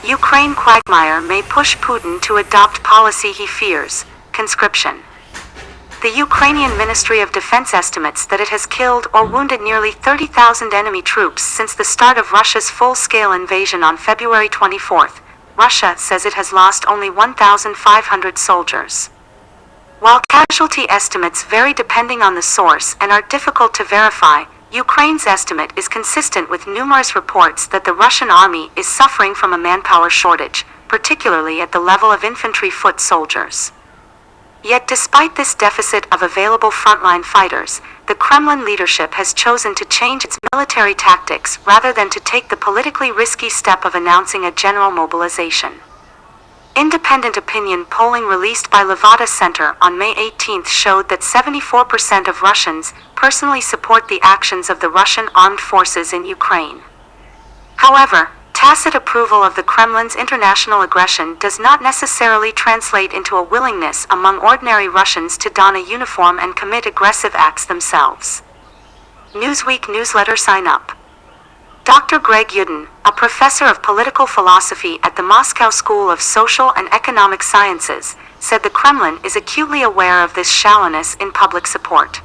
Ukraine Quagmire may push Putin to adopt policy he fears, conscription. The Ukrainian Ministry of Defense estimates that it has killed or wounded nearly 30,000 enemy troops since the start of Russia's full-scale invasion on February 24. Russia says it has lost only 1,500 soldiers. While casualty estimates vary depending on the source and are difficult to verify, Ukraine's estimate is consistent with numerous reports that the Russian army is suffering from a manpower shortage, particularly at the level of infantry foot soldiers. Yet despite this deficit of available frontline fighters, the Kremlin leadership has chosen to change its military tactics rather than to take the politically risky step of announcing a general mobilization. Independent opinion polling released by Levada Center on May 18 showed that 74% of Russians personally support the actions of the Russian armed forces in Ukraine. However, tacit approval of the Kremlin's international aggression does not necessarily translate into a willingness among ordinary Russians to don a uniform and commit aggressive acts themselves. Newsweek newsletter sign up. Dr. Greg Yudin, a professor of political philosophy at the Moscow School of Social and Economic Sciences, said the Kremlin is acutely aware of this shallowness in public support.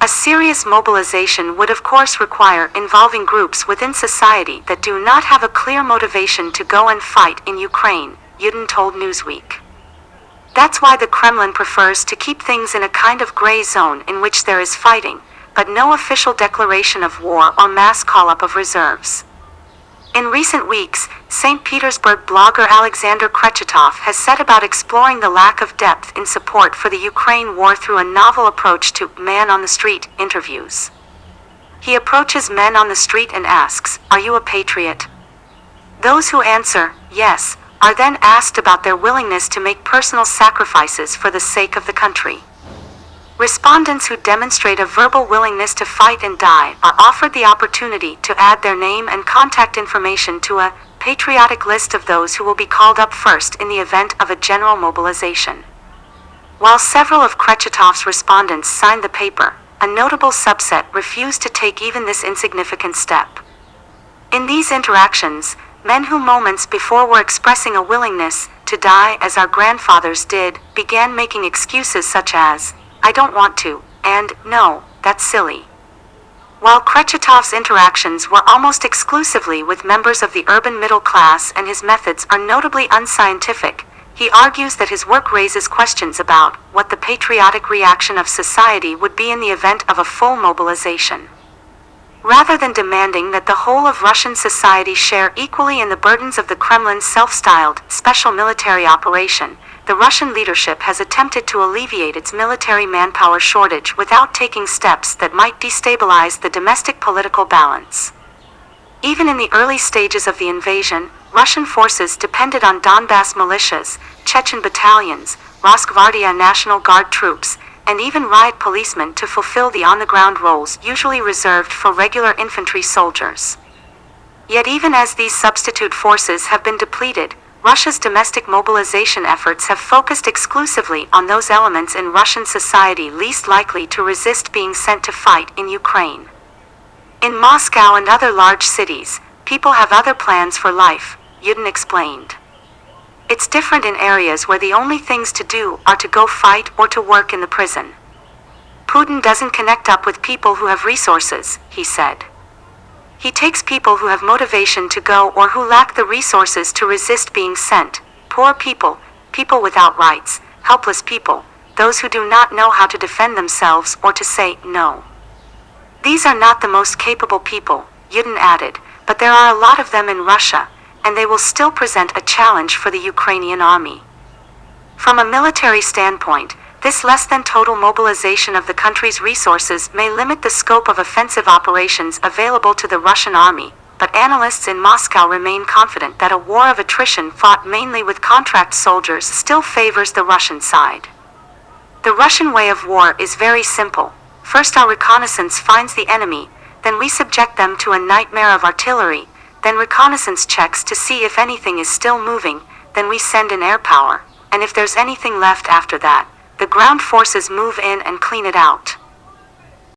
A serious mobilization would of course require involving groups within society that do not have a clear motivation to go and fight in Ukraine, Yudin told Newsweek. That's why the Kremlin prefers to keep things in a kind of gray zone in which there is fighting, but no official declaration of war or mass call-up of reserves. In recent weeks, St. Petersburg blogger Alexander Krechetov has set about exploring the lack of depth in support for the Ukraine war through a novel approach to man-on-the-street interviews. He approaches men on the street and asks, "Are you a patriot?" Those who answer, "yes," are then asked about their willingness to make personal sacrifices for the sake of the country. Respondents who demonstrate a verbal willingness to fight and die are offered the opportunity to add their name and contact information to a patriotic list of those who will be called up first in the event of a general mobilization. While several of Krechetov's respondents signed the paper, a notable subset refused to take even this insignificant step. In these interactions, men who moments before were expressing a willingness to die as our grandfathers did, began making excuses such as, "I don't want to," and "No, that's silly." While Krechetov's interactions were almost exclusively with members of the urban middle class and his methods are notably unscientific, he argues that his work raises questions about what the patriotic reaction of society would be in the event of a full mobilization. Rather than demanding that the whole of Russian society share equally in the burdens of the Kremlin's self-styled special military operation, the Russian leadership has attempted to alleviate its military manpower shortage without taking steps that might destabilize the domestic political balance. Even in the early stages of the invasion, Russian forces depended on Donbass militias, Chechen battalions, Rosgvardia National Guard troops, and even riot policemen to fulfill the on-the-ground roles usually reserved for regular infantry soldiers. Yet even as these substitute forces have been depleted, Russia's domestic mobilization efforts have focused exclusively on those elements in Russian society least likely to resist being sent to fight in Ukraine. In Moscow and other large cities, people have other plans for life, Yudin explained. It's different in areas where the only things to do are to go fight or to work in the prison. Putin doesn't connect up with people who have resources, he said. He takes people who have motivation to go or who lack the resources to resist being sent, poor people, people without rights, helpless people, those who do not know how to defend themselves or to say no. These are not the most capable people, Yudin added, but there are a lot of them in Russia, and they will still present a challenge for the Ukrainian army. From a military standpoint, this less than total mobilization of the country's resources may limit the scope of offensive operations available to the Russian army, but analysts in Moscow remain confident that a war of attrition fought mainly with contract soldiers still favors the Russian side. The Russian way of war is very simple. First our reconnaissance finds the enemy, then we subject them to a nightmare of artillery, then reconnaissance checks to see if anything is still moving, then we send in air power, and if there's anything left after that, the ground forces move in and clean it out.